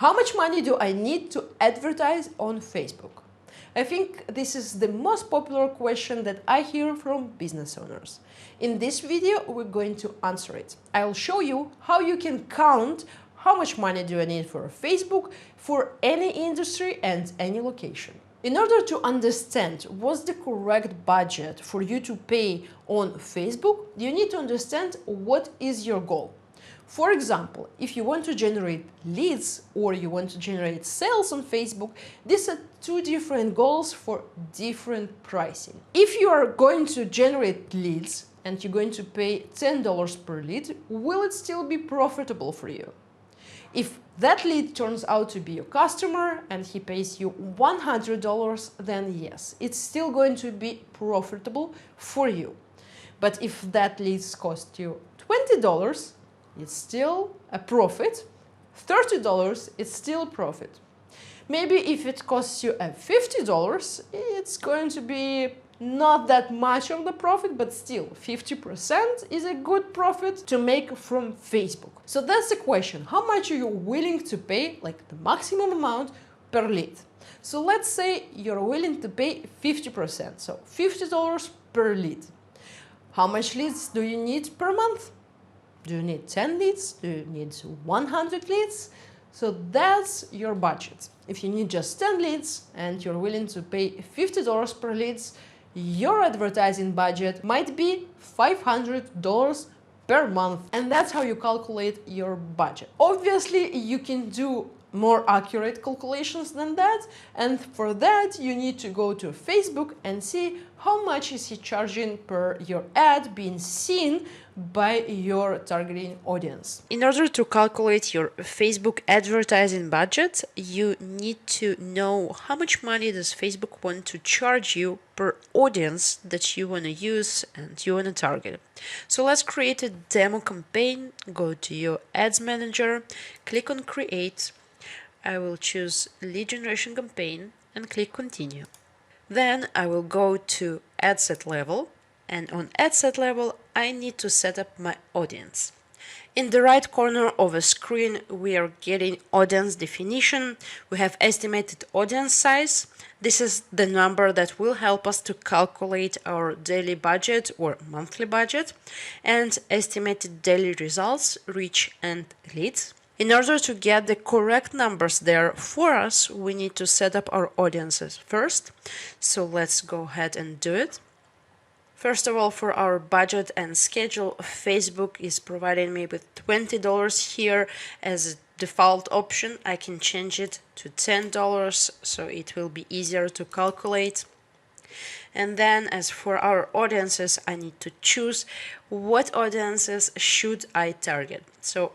How much money do I need to advertise on Facebook? I think this is the most popular question that I hear from business owners. In this video, we're going to answer it. I'll show you how you can count how much money do I need for Facebook for any industry and any location. In order to understand what's the correct budget for you to pay on Facebook, you need to understand what is your goal. For example, if you want to generate leads or you want to generate sales on Facebook, these are two different goals for different pricing. If you are going to generate leads and you're going to pay $10 per lead, will it still be profitable for you? If that lead turns out to be your customer and he pays you $100, then yes, it's still going to be profitable for you. But if that lead costs you $20, it's still a profit. $30, it's still profit. Maybe if it costs you $50, it's going to be not that much of the profit, but still 50% is a good profit to make from Facebook. So that's the question. How much are you willing to pay, like the maximum amount per lead? So let's say you're willing to pay 50%, so $50 per lead. How much leads do you need per month? Do you need 10 leads? Do you need 100 leads? So that's your budget. If you need just 10 leads and you're willing to pay $50 per leads, your advertising budget might be $500 per month. And that's how you calculate your budget. Obviously, you can do more accurate calculations than that, and for that you need to go to Facebook and see how much is he charging per your ad being seen by your targeting audience. In order to calculate your Facebook advertising budget, you need to know how much money does Facebook want to charge you per audience that you want to use and you want to target. So let's create a demo campaign. Go to your ads manager, click on create. I will choose lead generation campaign and click continue. Then I will go to ad set level, and on ad set level I need to set up my audience. In the right corner of the screen we are getting audience definition. We have estimated audience size. This is the number that will help us to calculate our daily budget or monthly budget, and estimated daily results, reach and leads. In order to get the correct numbers there for us, we need to set up our audiences first. So let's go ahead and do it. First of all, for our budget and schedule, Facebook is providing me with $20 here as a default option. I can change it to $10 so it will be easier to calculate. And then as for our audiences, I need to choose what audiences should I target. So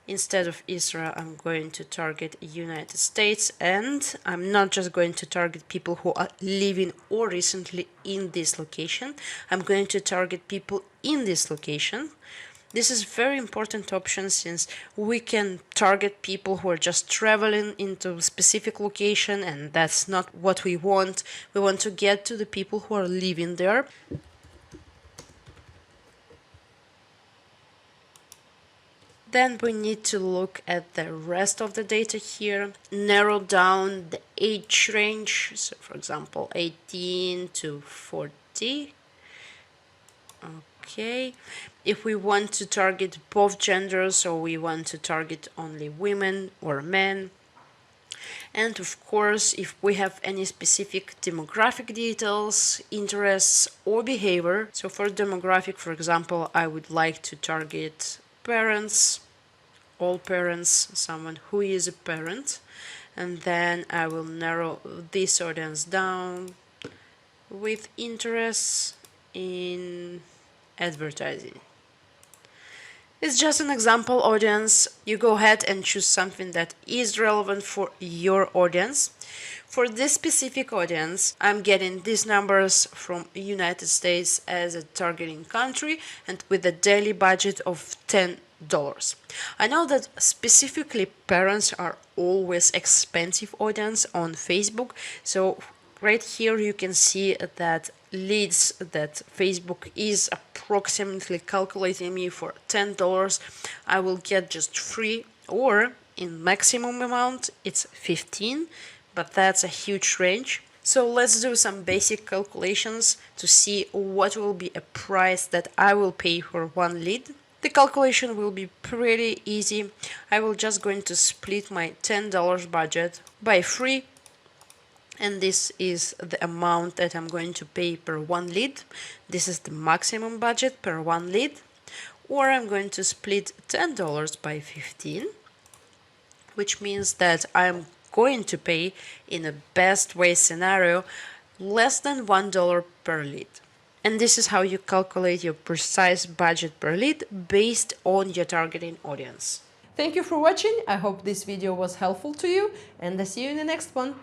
instead of Israel, I'm going to target United States, and I'm not just going to target people who are living or recently in this location. I'm going to target people in this location. This is a very important option since we can target people who are just traveling into a specific location, and that's not what we want. We want to get to the people who are living there. Then we need to look at the rest of the data here, narrow down the age range, so for example 18 to 40. Okay, if we want to target both genders or we want to target only women or men. And of course, if we have any specific demographic details, interests or behavior. So for demographic, for example, I would like to target parents, all parents, someone who is a parent, and then I will narrow this audience down with interests in advertising. It's just an example audience. You go ahead and choose something that is relevant for your audience. For this specific audience, I'm getting these numbers from United States as a targeting country and with a daily budget of $10. I know that specifically parents are always expensive audience on Facebook, so right here you can see that leads that Facebook is approximately calculating me for $10, I will get just free, or in maximum amount it's 15, but that's a huge range. So let's do some basic calculations to see what will be a price that I will pay for one lead. The calculation will be pretty easy. I will just going to split my $10 budget by 3, and this is the amount that I'm going to pay per one lead. This is the maximum budget per one lead. Or I'm going to split $10 by 15, which means that I'm going to pay, in a best way scenario, less than $1 per lead. And this is how you calculate your precise budget per lead based on your targeting audience. Thank you for watching. I hope this video was helpful to you, and I see you in the next one.